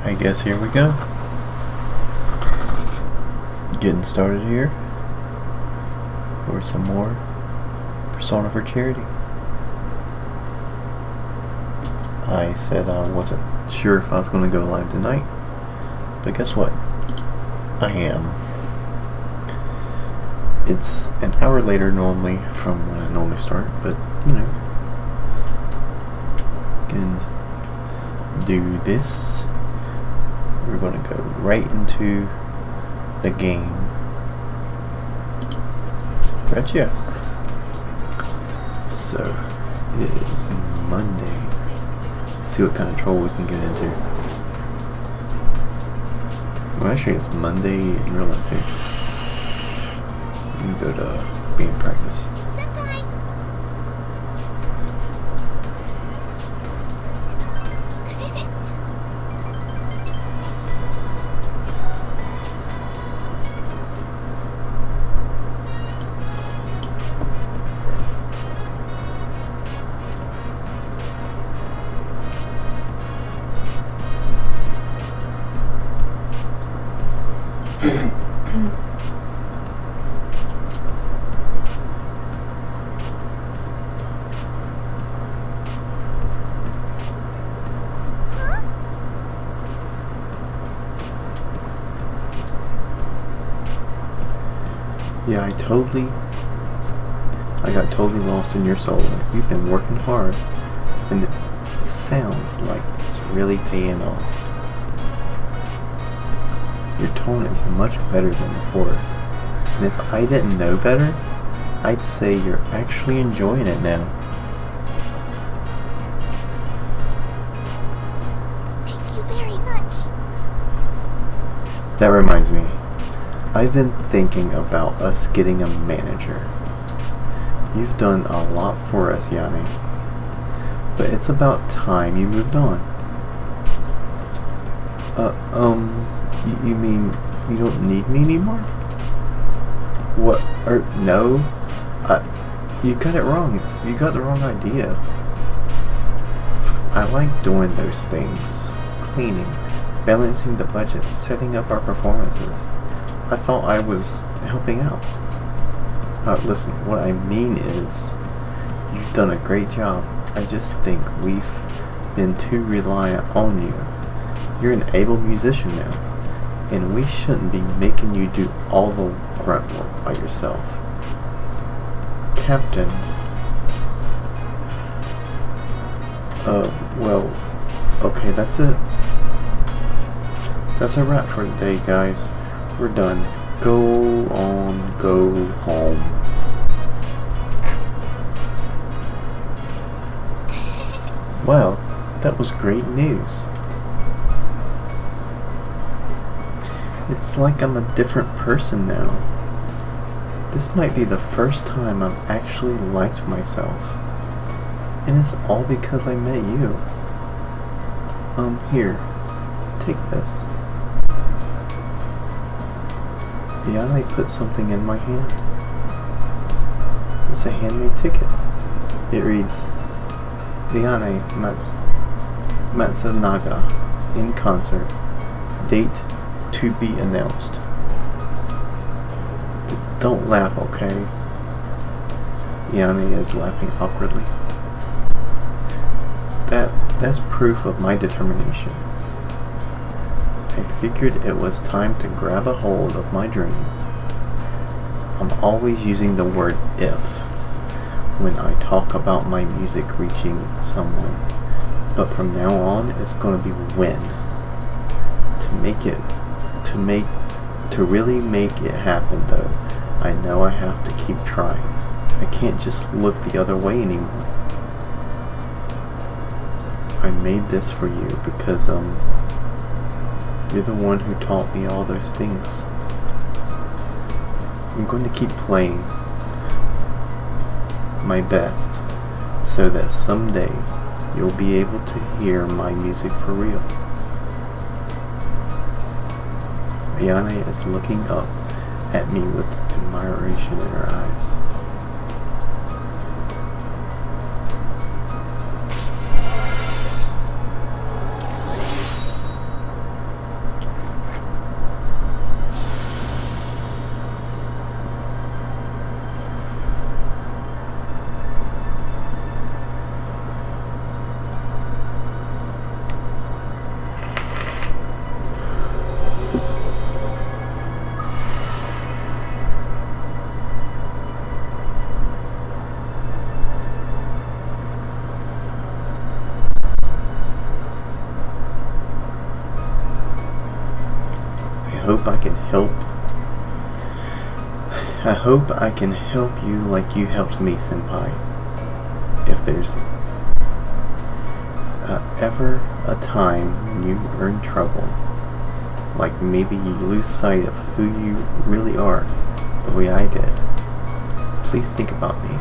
I guess here we go. Getting started here for some more Persona for Charity. I said I wasn't sure if I was going to go live tonight, but guess what? I am. It's an hour later normally from when I normally start, but you know, can do this. We're going to go right into the game. Gotcha. So it is Monday. See what kind of troll we can get into. Well, actually, it's Monday in real life too. I'm gonna go to band practice. Yeah, I got totally lost in your solo. You've been working hard, and it sounds like it's really paying off. Your tone is much better than before, and if I didn't know better, I'd say you're actually enjoying it now. Thank you very much. That reminds me. I've been thinking about us getting a manager. You've done a lot for us, Yanni, but it's about time you moved on. You mean you don't need me anymore? What? No. You got it wrong. You got the wrong idea. I like doing those things. Cleaning, balancing the budget, setting up our performances. I thought I was helping out. Listen, what I mean is, you've done a great job. I just think we've been too reliant on you. You're an able musician now, and we shouldn't be making you do all the grunt work by yourself. Captain. Well, okay, that's it. That's a wrap for today, guys. We're done. Go on, go home. Wow, that was great news. It's like I'm a different person now. This might be the first time I've actually liked myself. And it's all because I met you. Here, take this. Yanni put something in my hand. It's a handmade ticket. It reads, Yanni Matsunaga in concert. Date to be announced. Don't laugh, okay? Yanni is laughing awkwardly. That's proof of my determination. I figured it was time to grab a hold of my dream. I'm always using the word if when I talk about my music reaching someone, but from now on it's going to be when. To really make it happen though, I know I have to keep trying. I can't just look the other way anymore. I made this for you because you're the one who taught me all those things. I'm going to keep playing my best so that someday you'll be able to hear my music for real. Ayane is looking up at me with admiration in her eyes. hope I can help. I hope I can help you like you helped me, Senpai. If there's ever a time when you are in trouble, like maybe you lose sight of who you really are, the way I did, please think about me.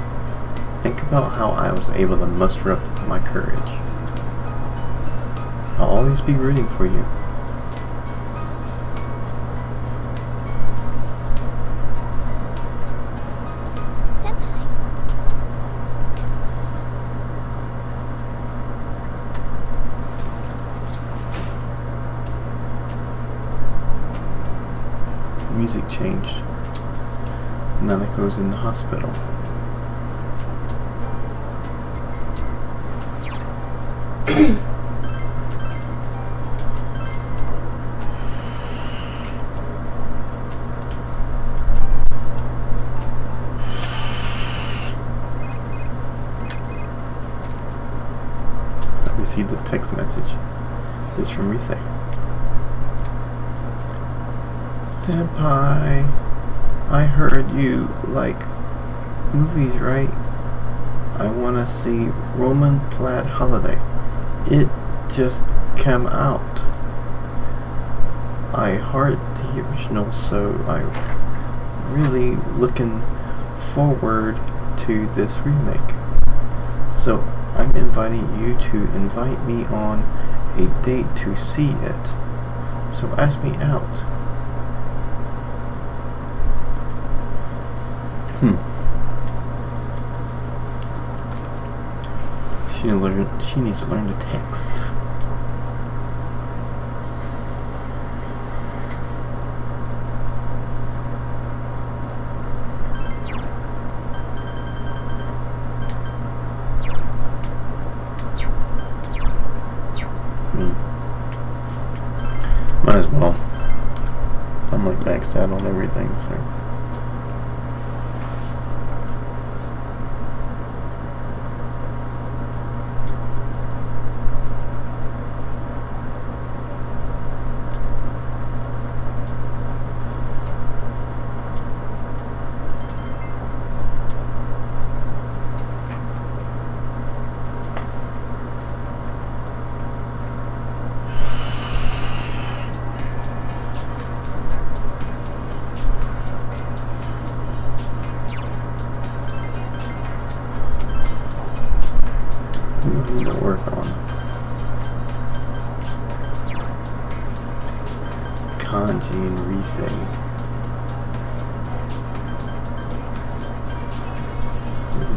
Think about how I was able to muster up my courage. I'll always be rooting for you. Senpai. Music changed. Naneko's in the hospital. I received a text message. It's from Rise. Senpai, I heard you like movies, right? I wanna see Roman Plaid Holiday. It just came out. I heard the original, so I'm really looking forward to this remake. So I'm inviting you to invite me on a date to see it. So ask me out. She needs to learn to text. Might as well. I'm like maxed out on everything, so. To work on Kanji and Rise.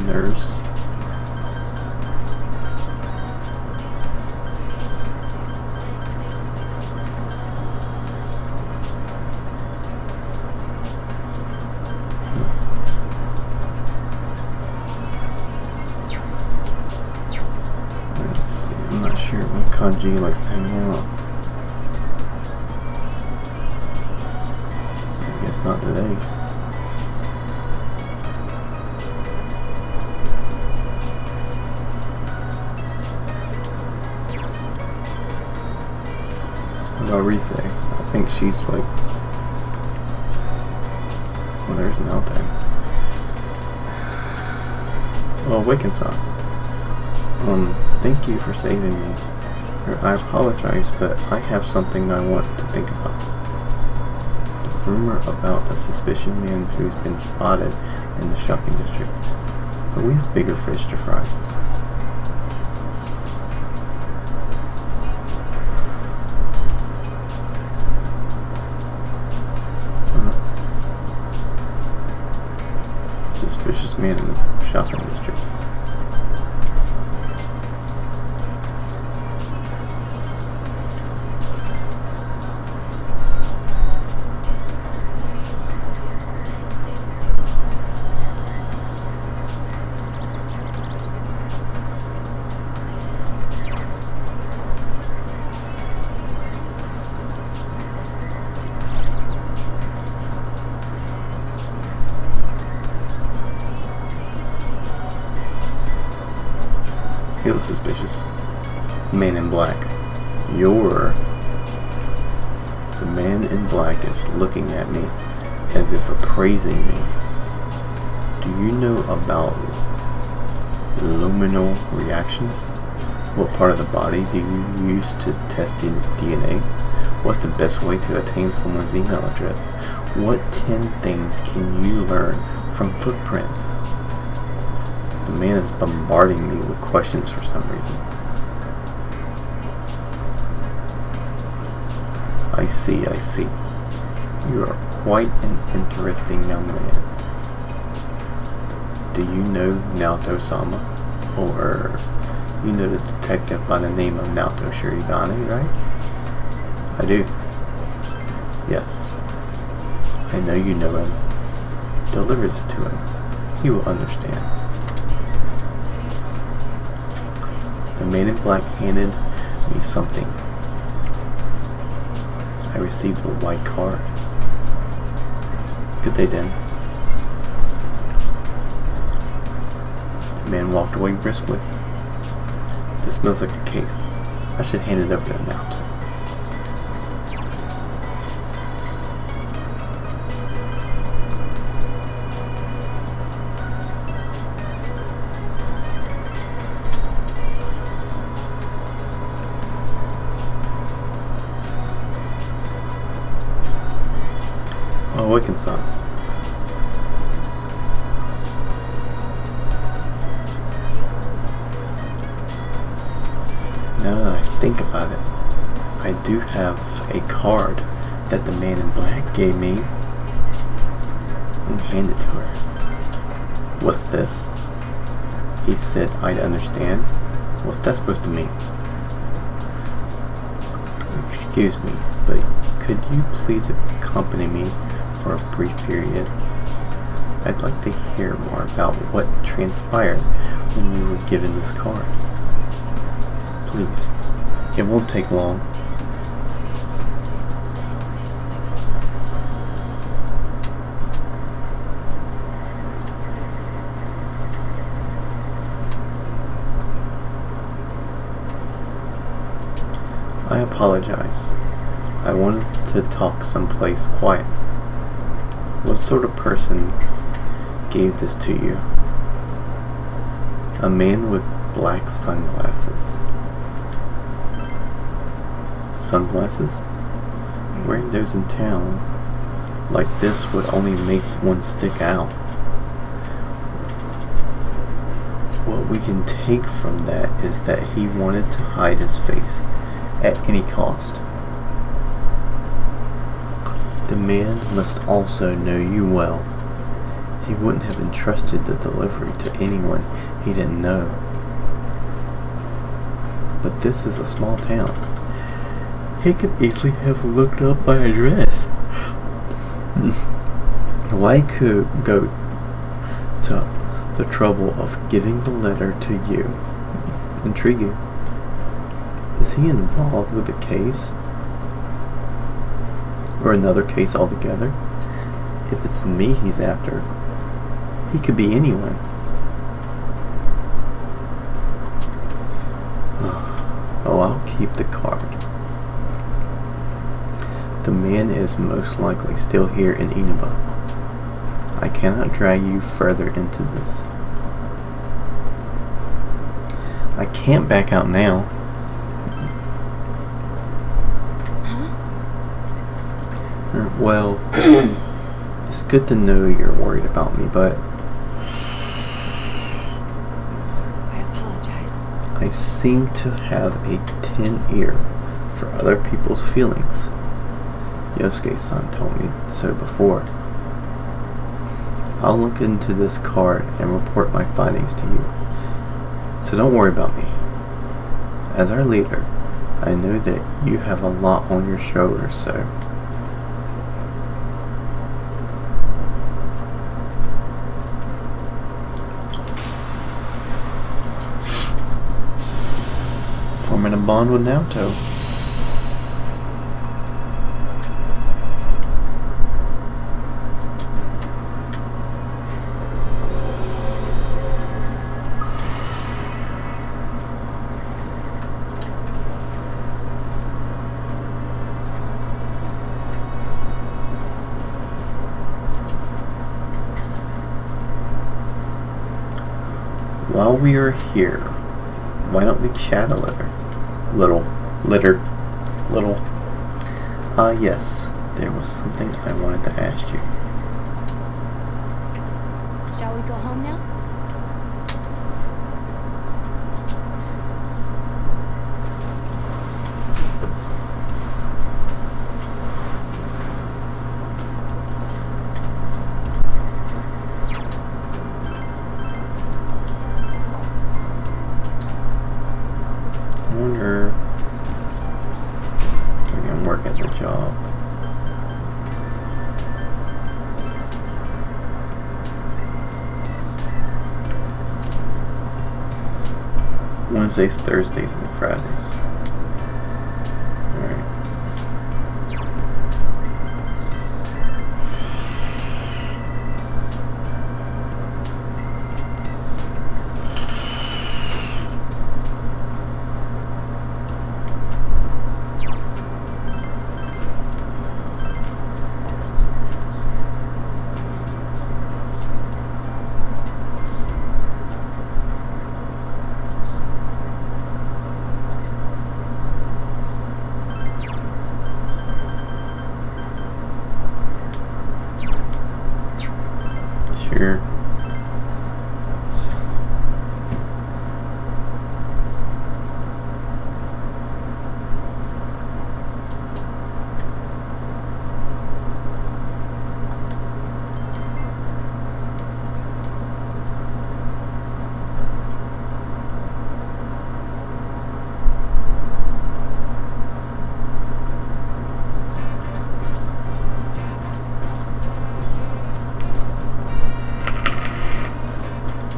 Nurse. I'm not sure when Kanji likes to hang out. I guess not today. What about Rise? I think she's like... Well, there's an Altai. Oh, Wickensop. Thank you for saving me. I apologize, but I have something I want to think about. The rumor about the suspicious man who's been spotted in the shopping district. But we have bigger fish to fry. Suspicious man in the shopping district. He looks suspicious. Man in black. You're The man in black is looking at me as if appraising me. Do you know about luminal reactions? What part of the body do you use to test DNA? What's the best way to attain someone's email address? What 10 things can you learn from footprints? The man is bombarding me with questions for some reason. I see. You are quite an interesting young man. Do you know Naoto-sama? Or you know the detective by the name of Naoto Shirigane, right? I do. Yes. I know you know him. Deliver this to him. He will understand. The man in black handed me something. I received a white card. Good day, Dan. The man walked away briskly. This smells like a case. I should hand it over to him now. Awaken-san. Now that I think about it, I do have a card that the man in black gave me. And hand it to her. What's this? He said I'd understand. What's that supposed to mean? Excuse me, but could you please accompany me for a brief period? I'd like to hear more about what transpired when you were given this card. Please. It won't take long. I apologize. I wanted to talk someplace quiet. What sort of person gave this to you? A man with black sunglasses. Sunglasses? Wearing those in town like this would only make one stick out. What we can take from that is that he wanted to hide his face at any cost. The man must also know you well. He wouldn't have entrusted the delivery to anyone he didn't know. But this is a small town. He could easily have looked up my address. Why could go to the trouble of giving the letter to you? Intriguing. Is he involved with the case? Or another case altogether? If it's me he's after, he could be anyone. Oh, I'll keep the card. The man is most likely still here in Inaba. I cannot drag you further into this. I can't back out now. Well, it's good to know you're worried about me, but I apologize. I seem to have a tin ear for other people's feelings. Yosuke-san told me so before. I'll look into this card and report my findings to you. So don't worry about me. As our leader, I know that you have a lot on your shoulders, so forming a bond with Naoto. while we are here, why don't we chat a little? Yes, there was something I wanted to ask you. Shall we go home now? I wonder if I can work at the job. Wednesdays, Thursdays, and Fridays. Alright. Sure.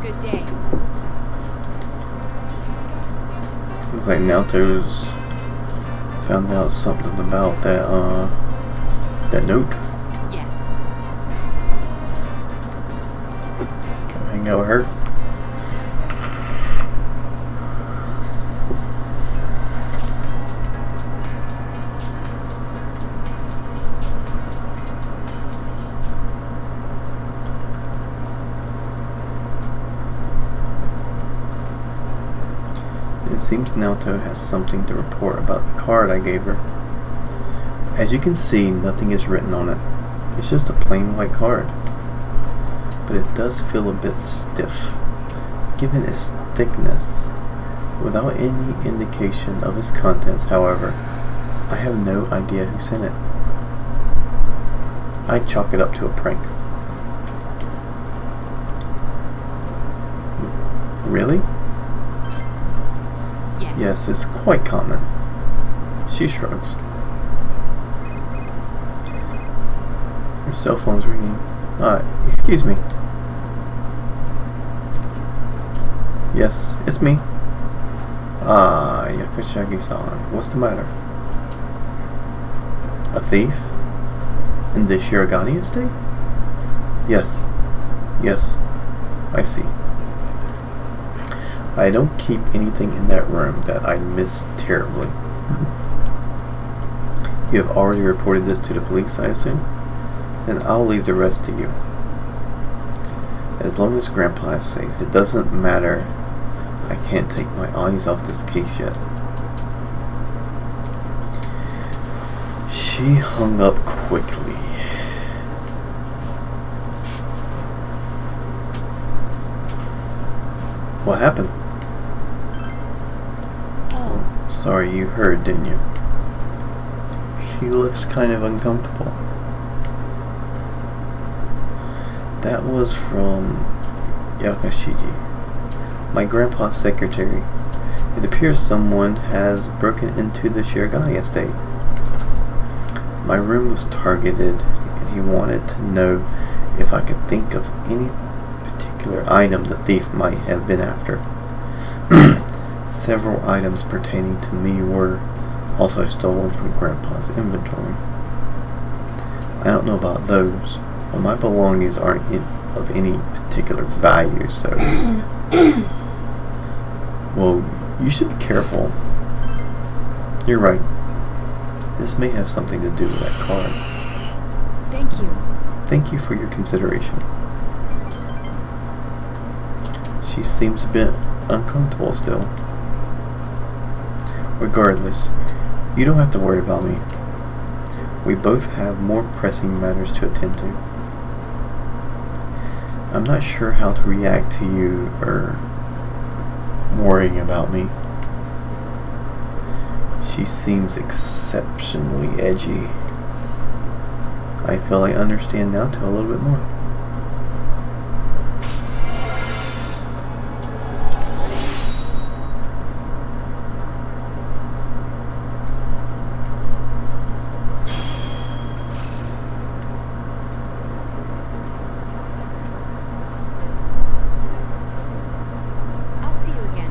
Good day. Looks like Nalto's found out something about that note. Yes. Can I hang out with her? It seems Naoto has something to report about the card I gave her. As you can see, nothing is written on it. It's just a plain white card. But it does feel a bit stiff, given its thickness. Without any indication of its contents, however, I have no idea who sent it. I chalk it up to a prank. Really? Yes, it's quite common. She shrugs. Her cell phone's ringing. Excuse me. Yes, it's me. Yakashagi-san. What's the matter? A thief? In the Shirogane estate? Yes. Yes. I see. I don't keep anything in that room that I miss terribly. You have already reported this to the police, I assume? Then I'll leave the rest to you. As long as Grandpa is safe, it doesn't matter. I can't take my eyes off this case yet. She hung up quickly. What happened? Sorry, you heard, didn't you? She looks kind of uncomfortable. That was from Yakashiji, my grandpa's secretary. It appears someone has broken into the Shirogane estate. My room was targeted, and he wanted to know if I could think of any particular item the thief might have been after. Several items pertaining to me were also stolen from Grandpa's inventory. I don't know about those, but my belongings aren't of any particular value, so... Well, you should be careful. You're right. This may have something to do with that card. Thank you. Thank you for your consideration. She She seems a bit uncomfortable still. Regardless, you don't have to worry about me. We both have more pressing matters to attend to. I'm not sure how to react to you worrying about me. She seems exceptionally edgy. I feel I understand Naoto a little bit more. I'll see you again.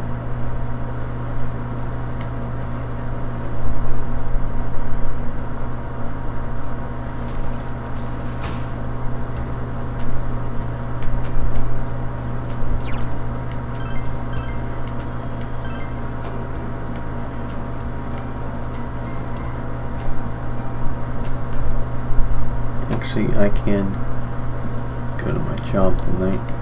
Actually, I can go to my job tonight.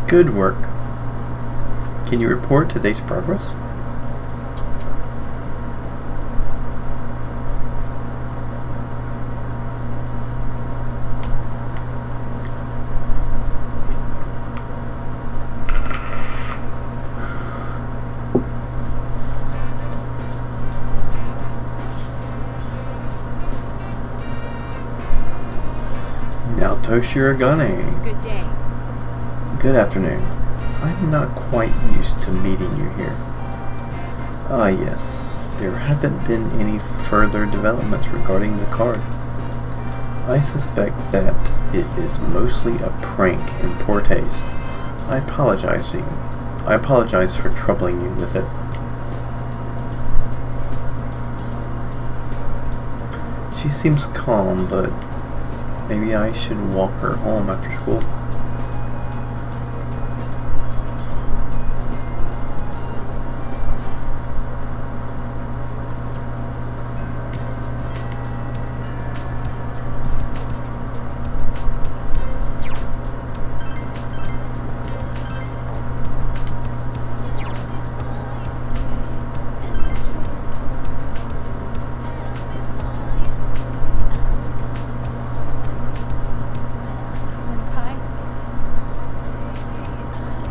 Good work. Can you report today's progress? Naoto Shirogane. Good day. Good afternoon. I'm not quite used to meeting you here. Ah, yes. There haven't been any further developments regarding the card. I suspect that it is mostly a prank in poor taste. I apologize for troubling you with it. She seems calm, but maybe I should walk her home after school.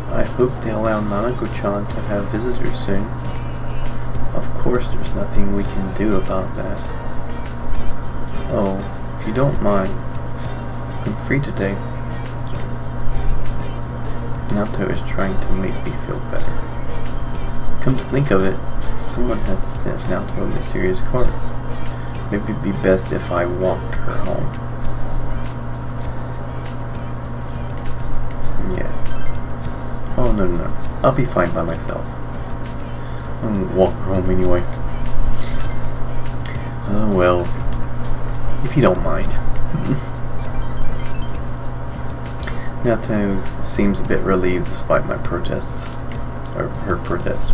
I hope they allow Nanako-chan to have visitors soon. Of course, there's nothing we can do about that. Oh, if you don't mind, I'm free today. Naoto is trying to make me feel better. Come to think of it, someone has sent Naoto a mysterious card. Maybe it'd be best if I walked her home. Yeah. Oh, no. I'll be fine by myself. I'm gonna walk her home anyway. Oh, well. If you don't mind. Naoto seems a bit relieved despite my protests. Or her protests.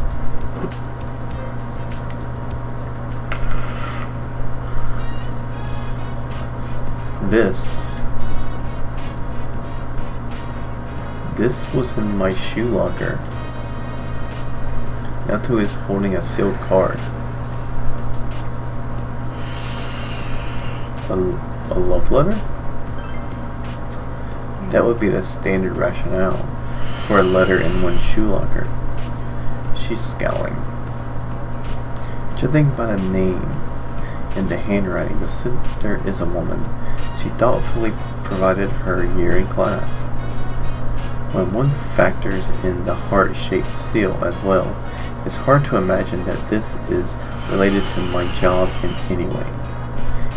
This was in my shoe locker. Naoto is holding a sealed card. A love letter? That would be the standard rationale for a letter in one's shoe locker. She's scowling. Judging by the name and the handwriting, the sender is a woman. She thoughtfully provided her year in class. When one factors in the heart-shaped seal as well, It's hard to imagine that this is related to my job in any way.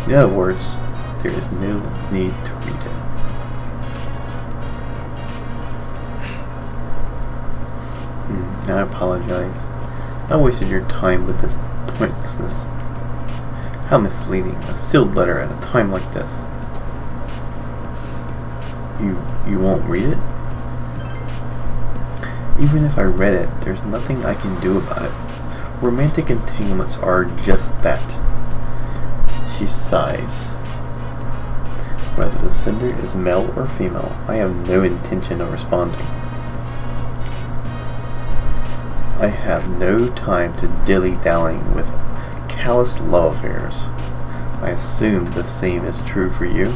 In other words, there is no need to read it. I apologize. I wasted your time with this pointlessness. How misleading. A sealed letter at a time like this. You won't read it? Even if I read it, there's nothing I can do about it. Romantic entanglements are just that. She sighs. Whether the sender is male or female, I have no intention of responding. I have no time to dilly-dallying with callous love affairs. I assume the same is true for you.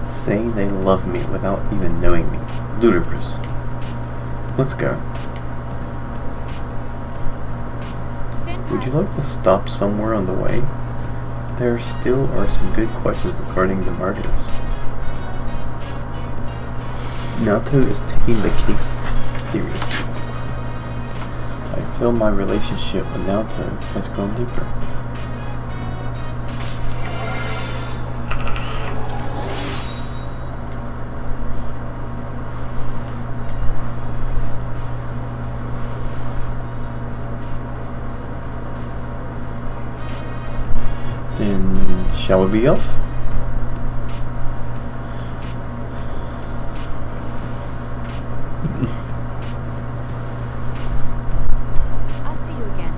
Saying they love me without even knowing me. Ludicrous. Let's go. Would you like to stop somewhere on the way? There still are some good questions regarding the murders. Naoto is taking the case seriously. I feel my relationship with Naoto has grown deeper. Then, shall we be off? I'll see you again.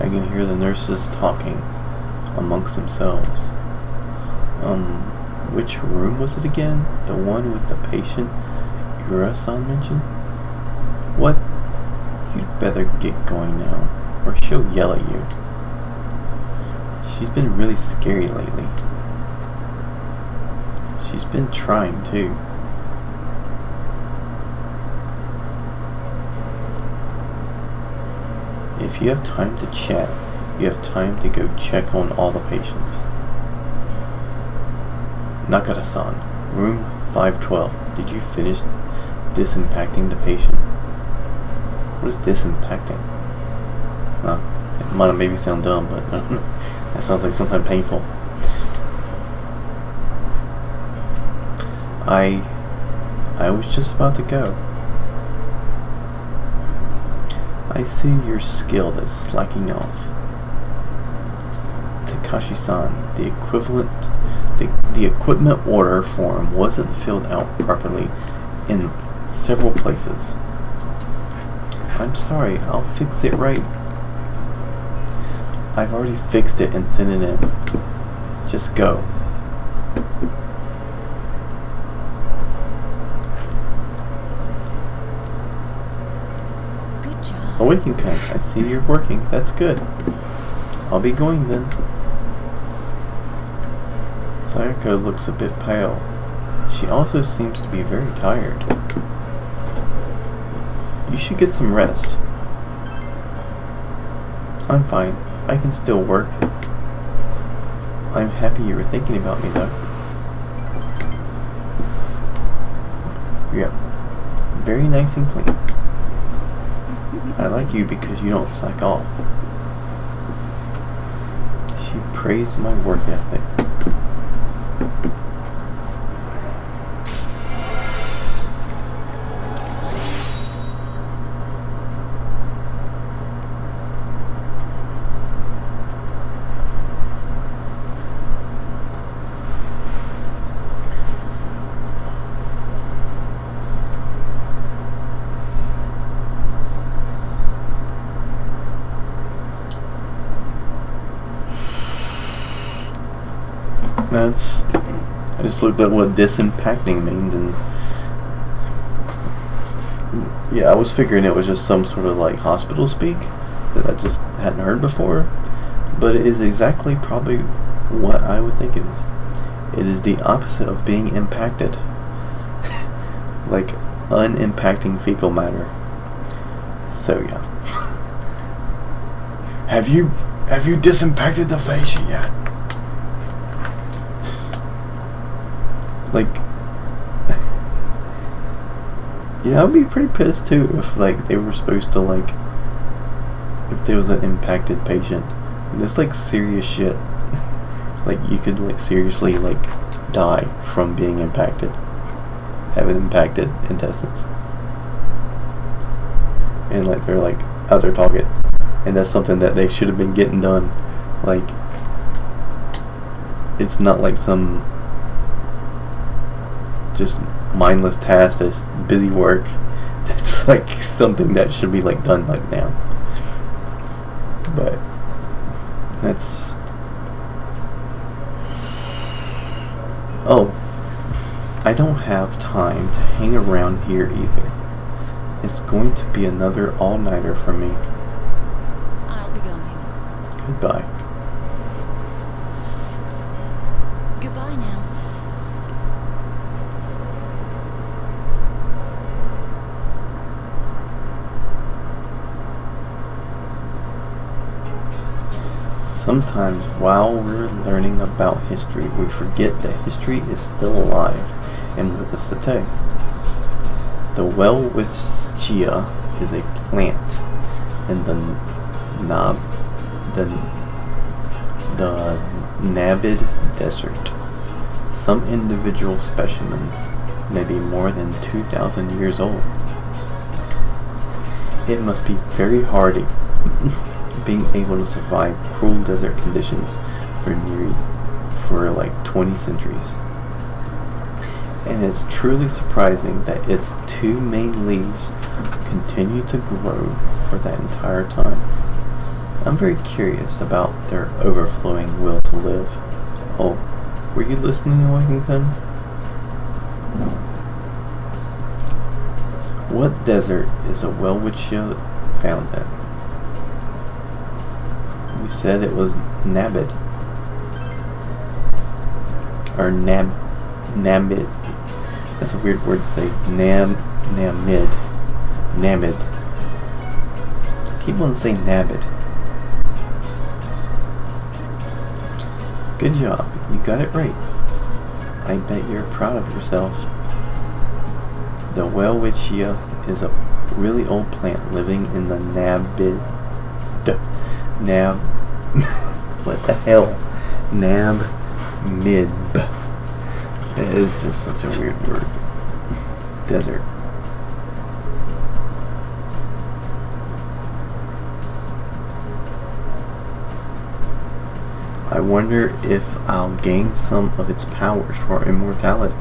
I can hear the nurses talking amongst themselves. Which room was it again? The one with the patient Ura-san mentioned? What? You'd better get going now, or she'll yell at you. She's been really scary lately. She's been trying too. If you have time to chat, you have time to go check on all the patients. Nakata-san, room 512. Did you finish disimpacting the patient? What is disimpacting? It might maybe sound dumb, but that sounds like something painful. I was just about to go. I see your skill is slacking off. Takashi-san, the equipment order form wasn't filled out properly in several places. I'm sorry, I'll fix it right. I've already fixed it and sent it in. Just go. Good job. Awaken-kun, I see you're working. That's good. I'll be going then. Sayako looks a bit pale. She also seems to be very tired. You should get some rest. I'm fine. I can still work. I'm happy you were thinking about me, though. Yep. Very nice and clean. I like you because you don't slack off. She praised my work ethic. I just looked at what disimpacting means, and yeah, I was figuring it was just some sort of like hospital speak that I just hadn't heard before, but it is exactly probably what I would think it is. It is the opposite of being impacted. Like unimpacting fecal matter. So yeah. Have you disimpacted the fascia yet? Like, yeah, I'd be pretty pissed too if like they were supposed to like, if there was an impacted patient. And it's like serious shit. Like you could like seriously like die from being impacted, having impacted intestines. And like they're like out there talking, and that's something that they should have been getting done. Like, it's not like some just mindless task that's busy work. That's like something that should be like done like now. But that's, oh, I don't have time to hang around here either. It's going to be another all-nighter for me. I'll be going. Goodbye. Goodbye now. Sometimes while we're learning about history, we forget that history is still alive and with us today. The welwitschia is a plant in the Namib Desert. Some individual specimens may be more than 2,000 years old. It must be very hardy being able to survive cruel desert conditions for like 20 centuries. And it's truly surprising that its two main leaves continue to grow for that entire time. I'm very curious about their overflowing will to live. Oh, were you listening to Washington? What desert is a welwitschia found in? You said it was Namib. Or Namib. That's a weird word to say. Namid. I keep wanting to say Nabid. Good job. You got it right. I bet you're proud of yourself. The welwitschia is a really old plant living in the what the hell? Namib. It is just such a weird word. Desert. I wonder if I'll gain some of its powers for immortality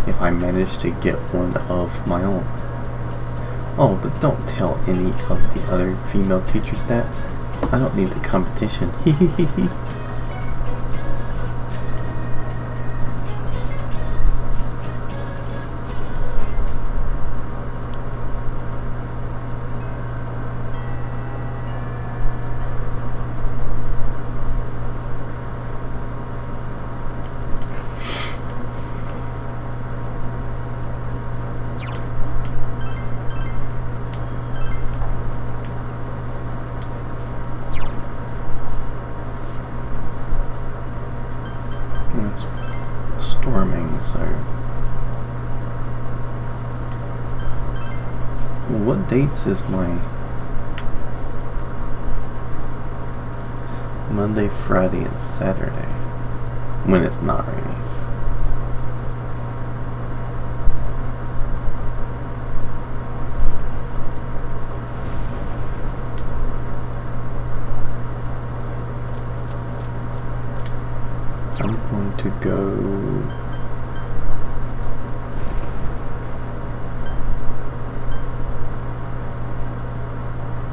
if I manage to get one of my own. Oh, but don't tell any of the other female teachers that. I don't need the competition. Hee hee hee hee. It's storming, so what dates is my Monday, Friday, and Saturday when it's not raining? I'm going to go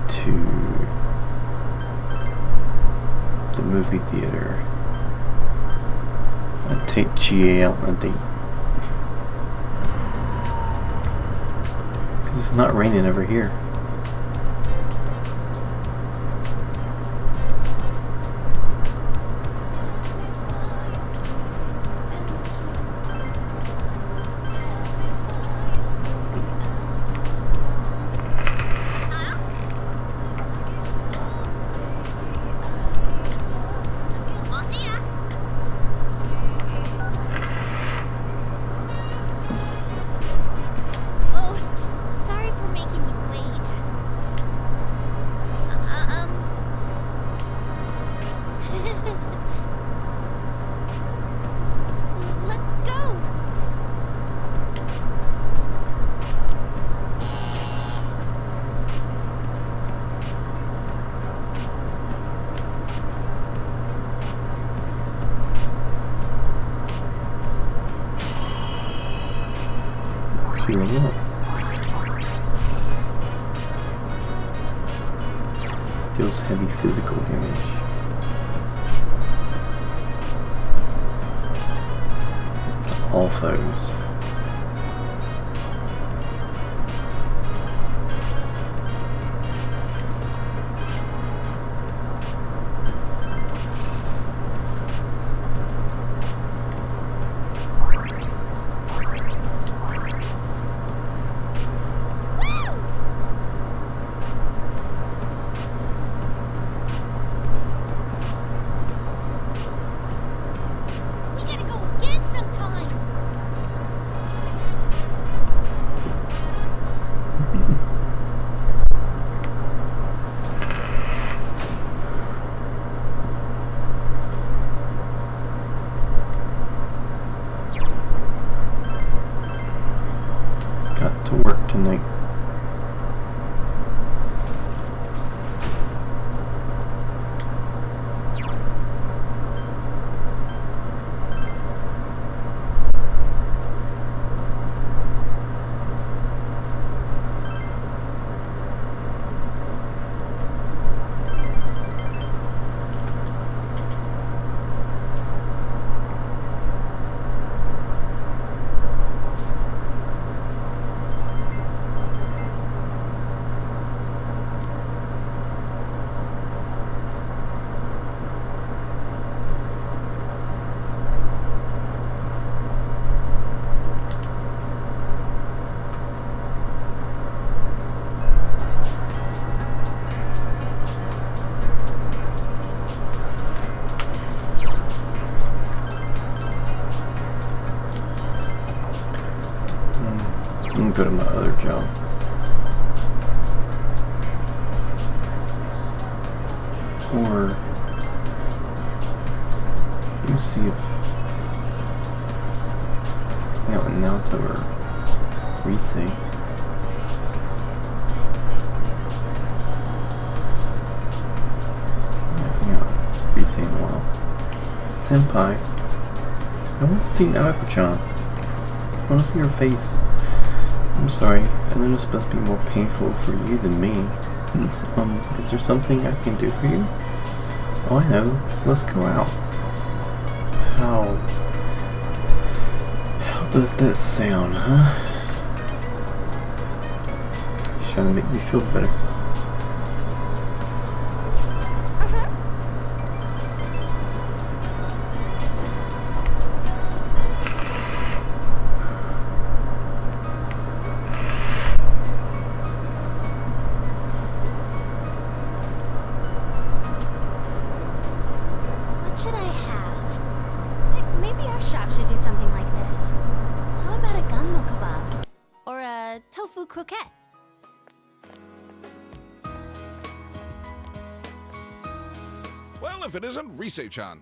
to the movie theater. GA out on a date. Because it's not raining over here. Healing up. Deals heavy physical damage. All foes. To work tonight. I'm gonna go to my other job. Or let me see if yeah, with Naoto or Rise. Yeah, Rise in a while. Senpai, I want to see Naoko-chan. I want to see her face. I'm sorry, I know this must be more painful for you than me. Is there something I can do for you? Oh, I know. Let's go out. How does that sound, huh? She's trying to make me feel better. Tofu croquette. Well, if it isn't Rise-chan.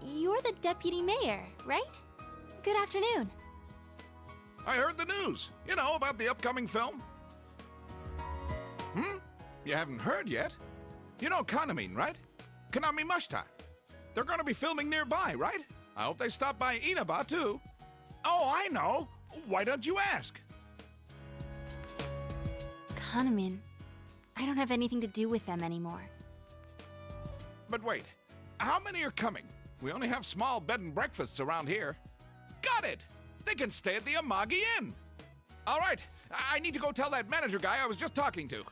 You're the deputy mayor, right? Good afternoon. I heard the news. You know, about the upcoming film. You haven't heard yet? You know Kaname, right? Kanamimashita. They're gonna be filming nearby, right? I hope they stop by Inaba, too. Oh, I know. Why don't you ask? Kaname. I don't have anything to do with them anymore. But wait, how many are coming? We only have small bed and breakfasts around here. Got it! They can stay at the Amagi Inn. All right, I need to go tell that manager guy I was just talking to.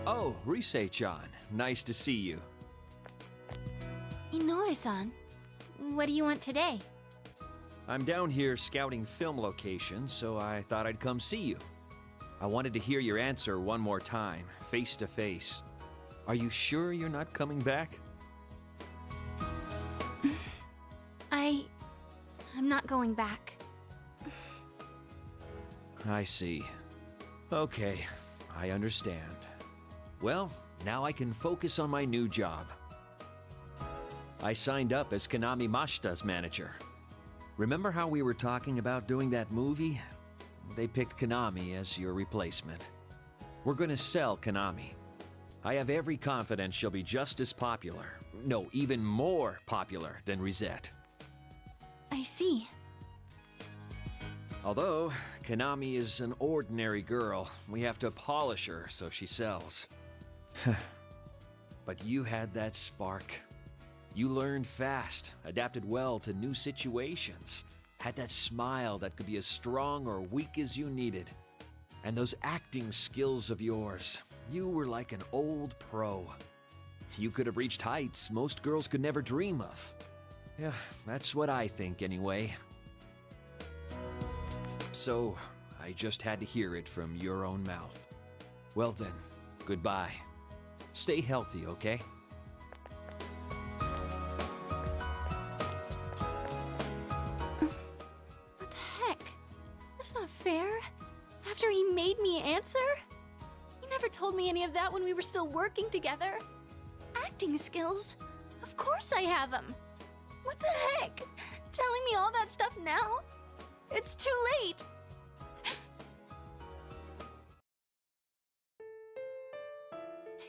Oh, Risei-chan. Nice to see you. Inoue-san, what do you want today? I'm down here scouting film locations, so I thought I'd come see you. I wanted to hear your answer one more time, face to face. Are you sure you're not coming back? I'm not going back. I see. Okay, I understand. Well, now I can focus on my new job. I signed up as Konami Mashita's manager. Remember how we were talking about doing that movie? They picked Konami as your replacement. We're gonna sell Konami. I have every confidence she'll be just as popular, no, even more popular than Risette. I see. Although Konami is an ordinary girl, we have to polish her so she sells. But you had that spark. You learned fast, adapted well to new situations, had that smile that could be as strong or weak as you needed. And those acting skills of yours, you were like an old pro. You could have reached heights most girls could never dream of. Yeah, that's what I think anyway. So, I just had to hear it from your own mouth. Well then, goodbye. Stay healthy, okay? What the heck? That's not fair. After he made me answer? He never told me any of that when we were still working together. Acting skills? Of course I have them. What the heck? Telling me all that stuff now? It's too late.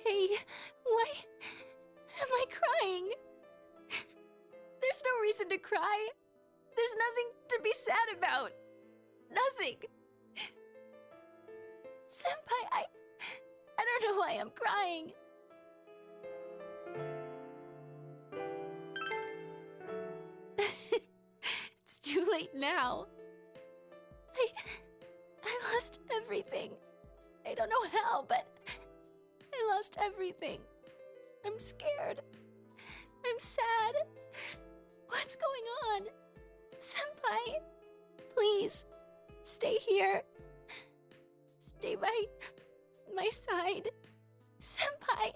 Hey, why am I crying? There's no reason to cry. There's nothing to be sad about. Nothing. Senpai, I don't know why I'm crying. It's too late now. I lost everything. I don't know how, but I lost everything. I'm scared. I'm sad. What's going on? Senpai, please, stay here. Stay by my side. Senpai.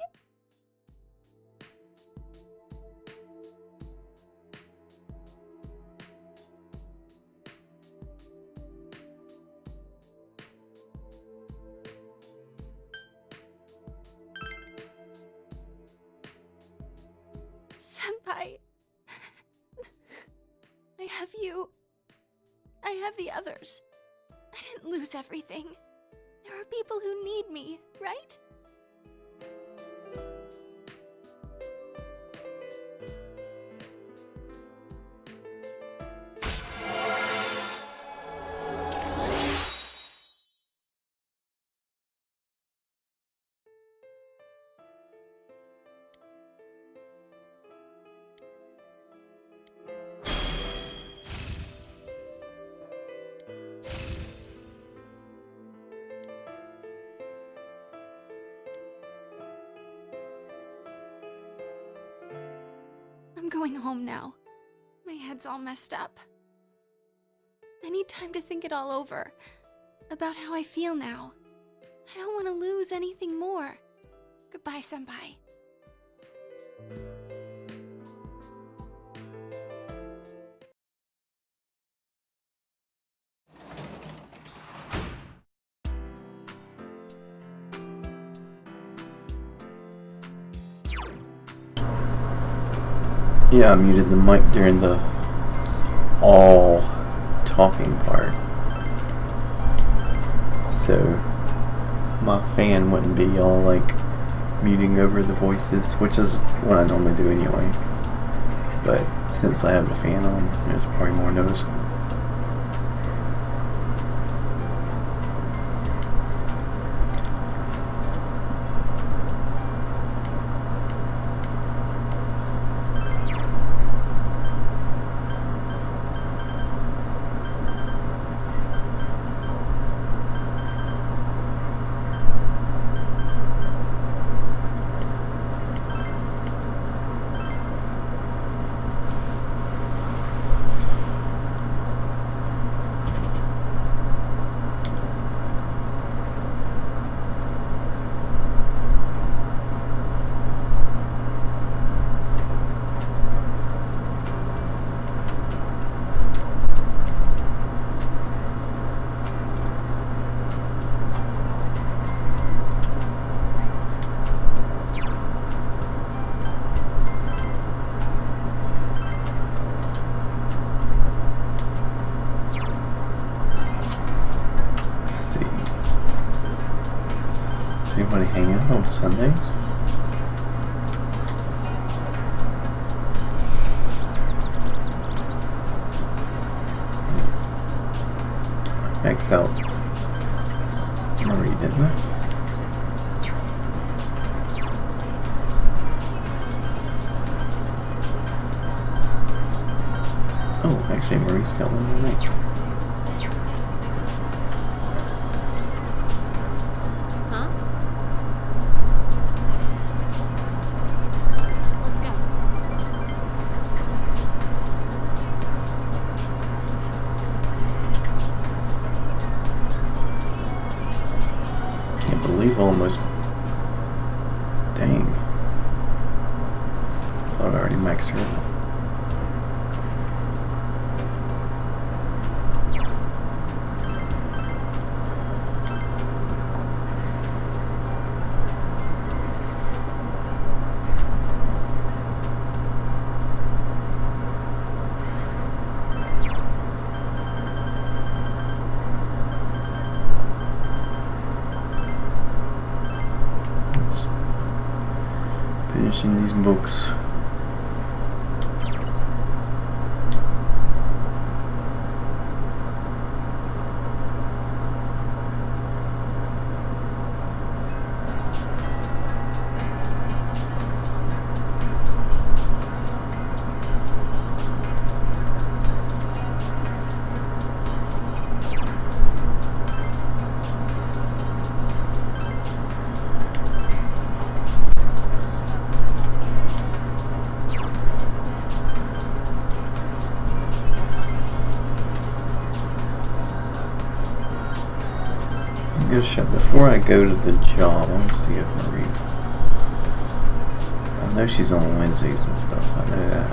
Senpai, I have you. I have the others. I didn't lose everything. There are people who need me, right? I'm going home now. My head's all messed up. I need time to think it all over. About how I feel now. I don't want to lose anything more. Goodbye, Senpai. Yeah, I muted the mic during the all talking part, so my fan wouldn't be all like muting over the voices, which is what I normally do anyway. But since I have the fan on, it's probably more noticeable. Sundays? I X'd out Marie, didn't I? Oh, actually Marie's got one more night. Huh? Let's go. Can't believe almost. Dang. Thought I already maxed her out. Finishing these books. Good shot. Before I go to the job, I want to see if Marie. I know she's on Wednesdays and stuff. I know that.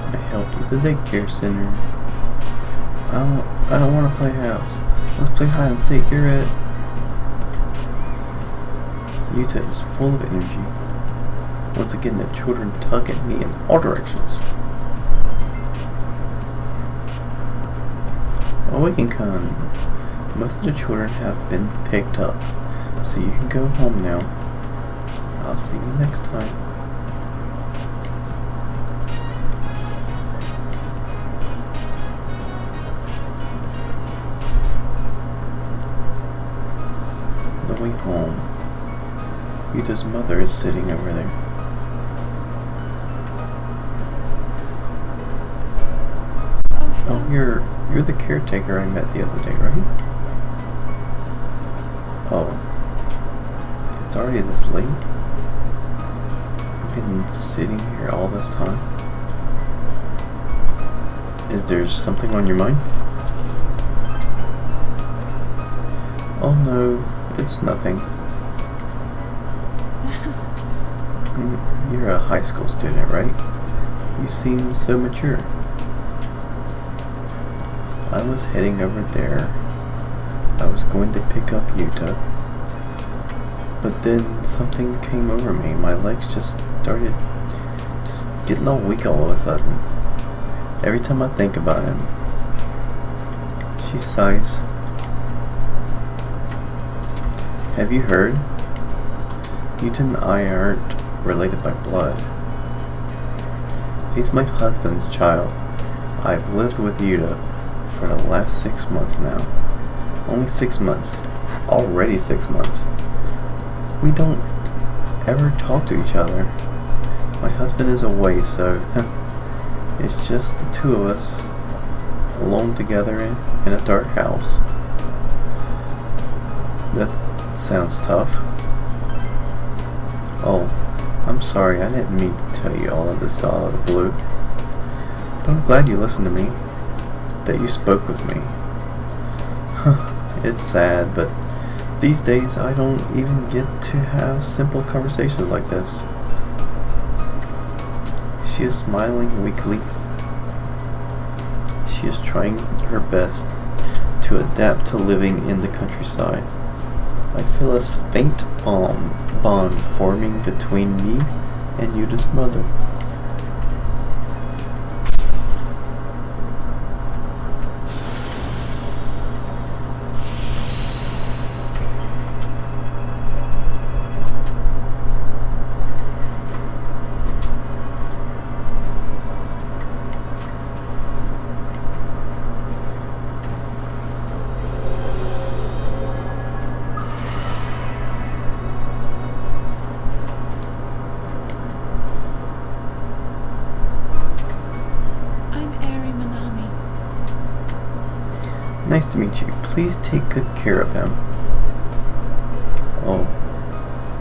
I helped at the daycare center. I don't want to play house. Let's play hide and seek. You're it. Yuta is full of energy. Once again, the children tug at me in all directions. Oh, we can come. Most of the children have been picked up, so you can go home now. I'll see you next time. The way home. Yuta's mother is sitting over there. Oh, you're the caretaker I met the other day, right? Oh, it's already this late? I've been sitting here all this time. Is there something on your mind? Oh no, it's nothing. You're a high school student, right? You seem so mature. I was heading over there. I was going to pick up Yuta. But then something came over me. My legs just started getting all weak all of a sudden. Every time I think about him. She sighs. Have you heard? Yuta and I aren't related by blood. He's my husband's child. I've lived with Yuta for the last 6 months now. Only 6 months. Already 6 months. We don't ever talk to each other. My husband is away, so it's just the two of us alone together in a dark house. That sounds tough. Oh, I'm sorry, I didn't mean to tell you all of this out of the blue. But I'm glad you listened to me. That you spoke with me. It's sad, but these days I don't even get to have simple conversations like this. She is smiling weakly. She is trying her best to adapt to living in the countryside. I feel a faint bond forming between me and Yuda's mother. Nice to meet you. Please take good care of him. Oh,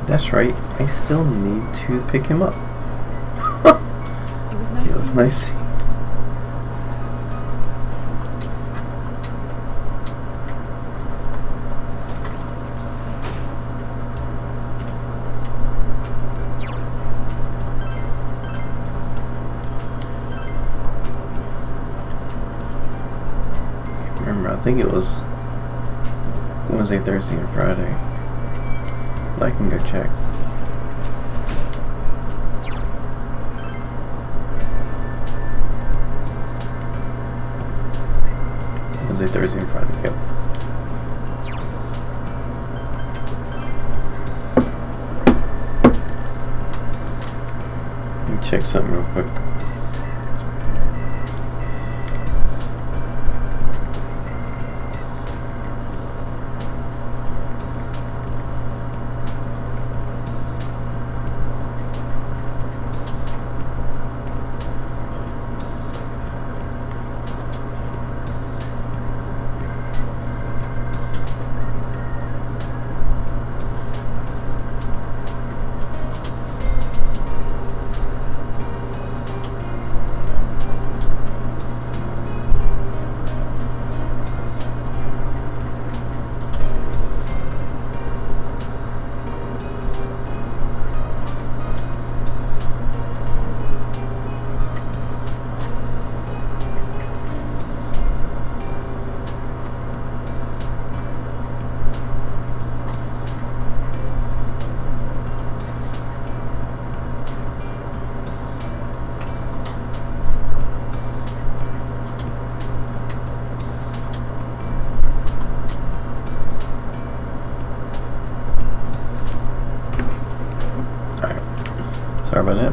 that's right. I still need to pick him up. It was nice. It was nice. I think it was Wednesday, Thursday, and Friday. But I can go check. Wednesday, Thursday, and Friday. Yep. Let me check something real quick. Sorry about that.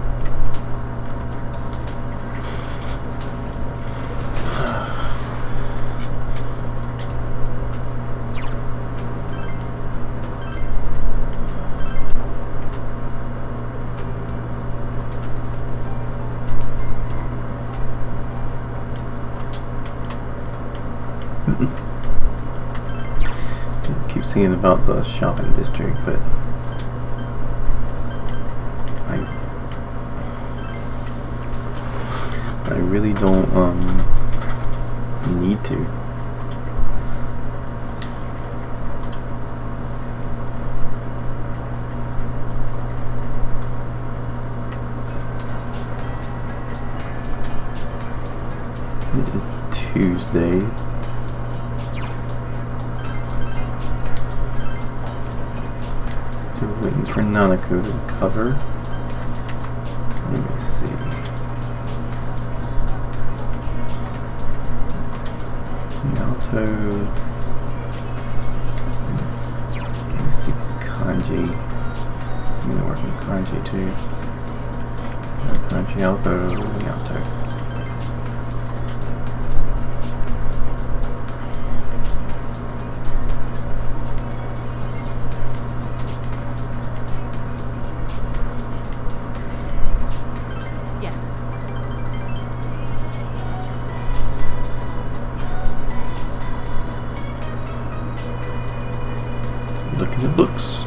I keep singing about the shopping district, but I really don't need to. It is Tuesday. Still waiting for Nanako to recover. Let me see. Naoto. Let me see Kanji. So I'm gonna work on Kanji too. No Kanji, I'll go Naoto. Look in the books.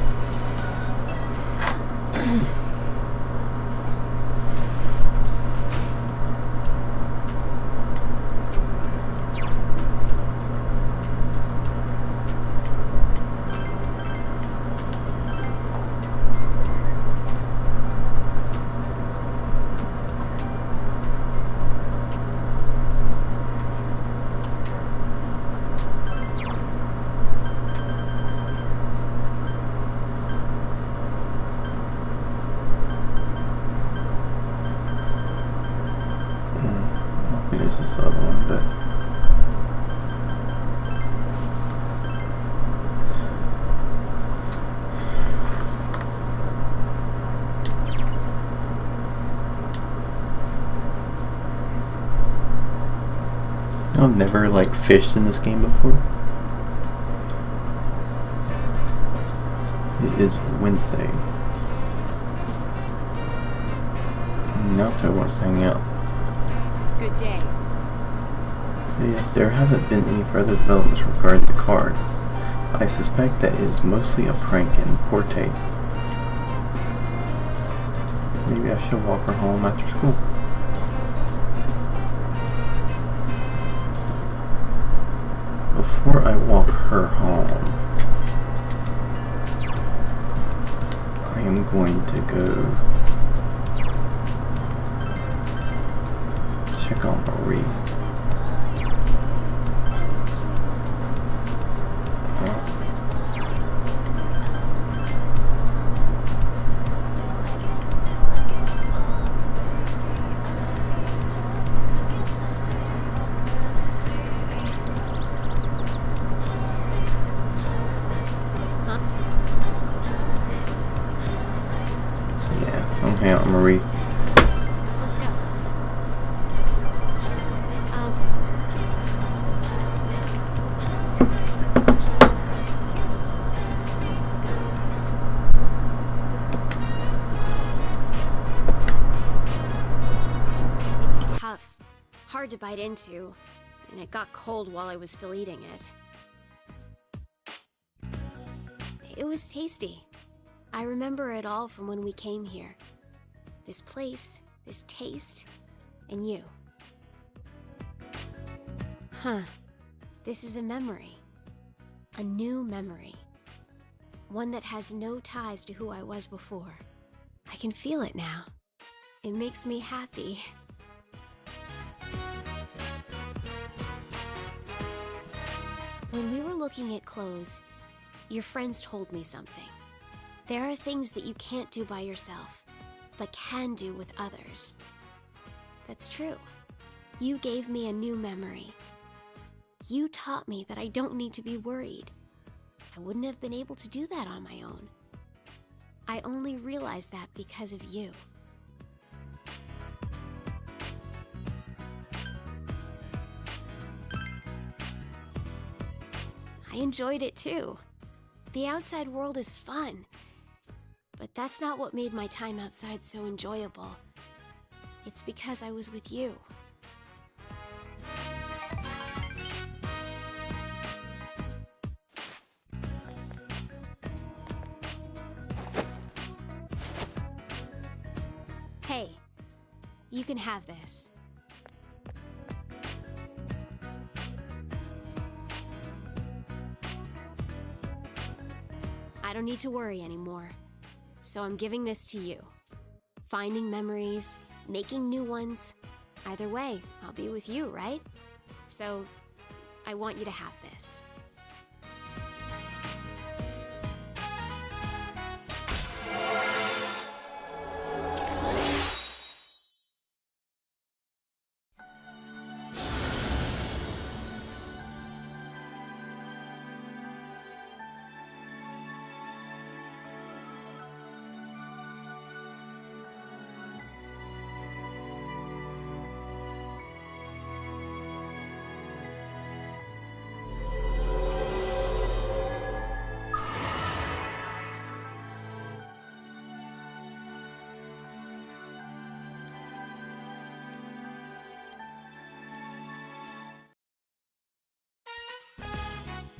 I've never like fished in this game before. It is Wednesday. Naruto wants to hang out. Good day. Yes, there haven't been any further developments regarding the card. I suspect that it is mostly a prank and poor taste. Maybe I should walk her home after school. Before I walk her home, I am going to go check on Marie. Hang out, Marie. Let's go. It's tough. Hard to bite into. And it got cold while I was still eating it. It was tasty. I remember it all from when we came here. This place, this taste, and you. Huh. This is a memory. A new memory. One that has no ties to who I was before. I can feel it now. It makes me happy. When we were looking at clothes, your friends told me something. There are things that you can't do by yourself, but can do with others. That's true. You gave me a new memory. You taught me that I don't need to be worried. I wouldn't have been able to do that on my own. I only realized that because of you. I enjoyed it too. The outside world is fun. But that's not what made my time outside so enjoyable. It's because I was with you. Hey, you can have this. I don't need to worry anymore. So I'm giving this to you. Finding memories, making new ones. Either way, I'll be with you, right? So, I want you to have this.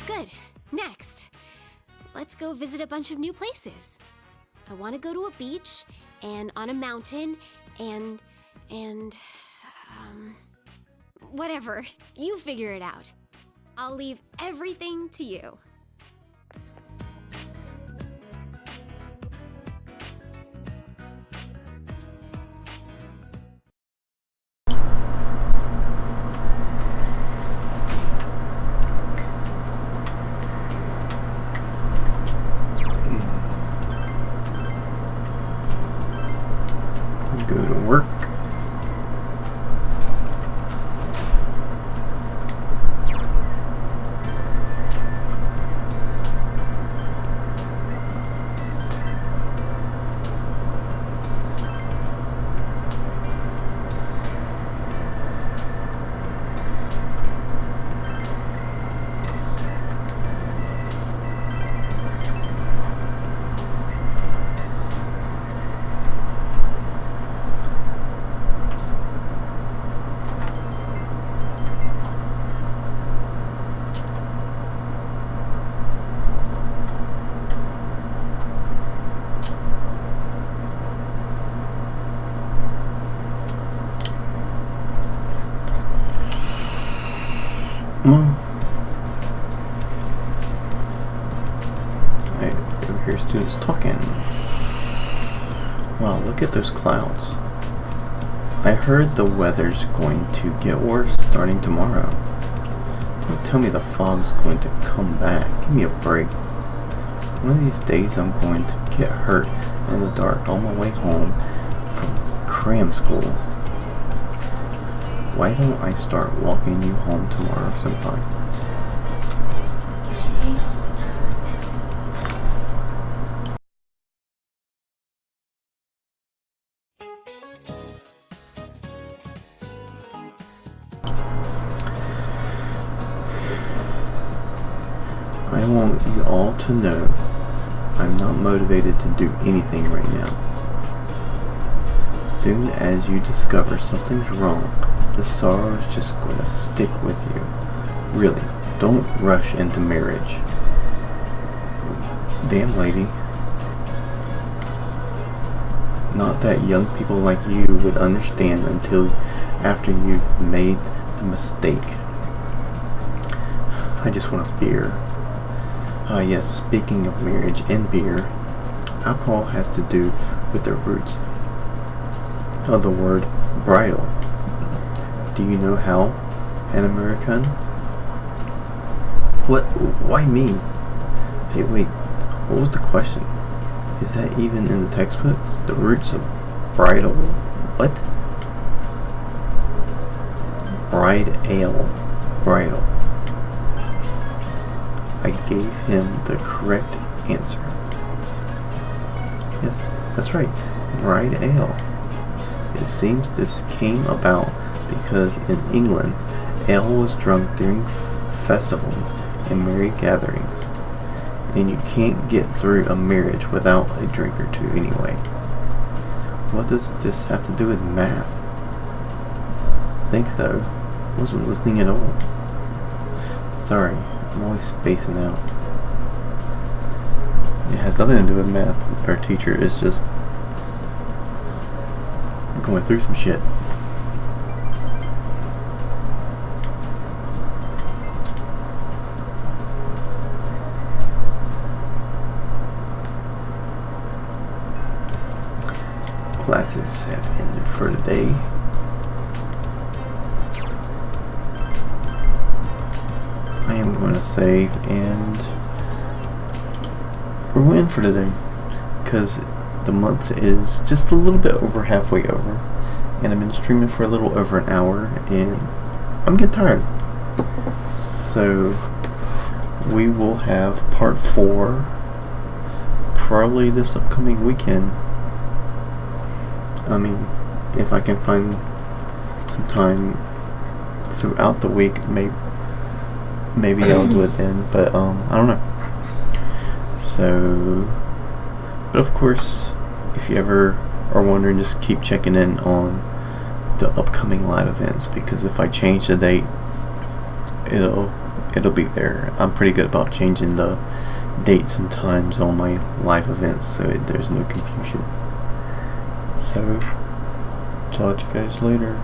Good. Next, let's go visit a bunch of new places. I want to go to a beach, and on a mountain, and whatever. You figure it out. I'll leave everything to you. Go to work. Look at those clouds. I heard the weather's going to get worse starting tomorrow. Don't tell me the fog's going to come back. Give me a break. One of these days I'm going to get hurt in the dark on my way home from cram school. Why don't I start walking you home tomorrow, Senpai? Jeez. I want you all to know I'm not motivated to do anything right now. Soon as you discover something's wrong, the sorrow is just going to stick with you. Really, don't rush into marriage. Damn lady. Not that young people like you would understand until after you've made the mistake. I just want a beer. Yes, speaking of marriage and beer, alcohol has to do with the roots of the word bridal. Do you know how, an American? What? Why me? Hey, wait, what was the question? Is that even in the textbook? The roots of bridal? What? Bride ale. Bridal. I gave him the correct answer. Yes, that's right. Bride ale. It seems this came about because in England, ale was drunk during festivals and merry gatherings. And you can't get through a marriage without a drink or two anyway. What does this have to do with math? Thanks though. Wasn't listening at all. Sorry. I'm always spacing out. It has nothing to do with math. Our teacher is just going through some shit. Classes have ended for today. I am going to save and we're winning for today because the month is just a little bit over halfway over and I've been streaming for a little over an hour and I'm getting tired. So we will have part 4 probably this upcoming weekend. I mean, if I can find some time throughout the week, maybe I'll do it then, but I don't know. So, but of course, if you ever are wondering, just keep checking in on the upcoming live events, because if I change the date, it'll be there. I'm pretty good about changing the dates and times on my live events, so there's no confusion. So, talk to you guys later.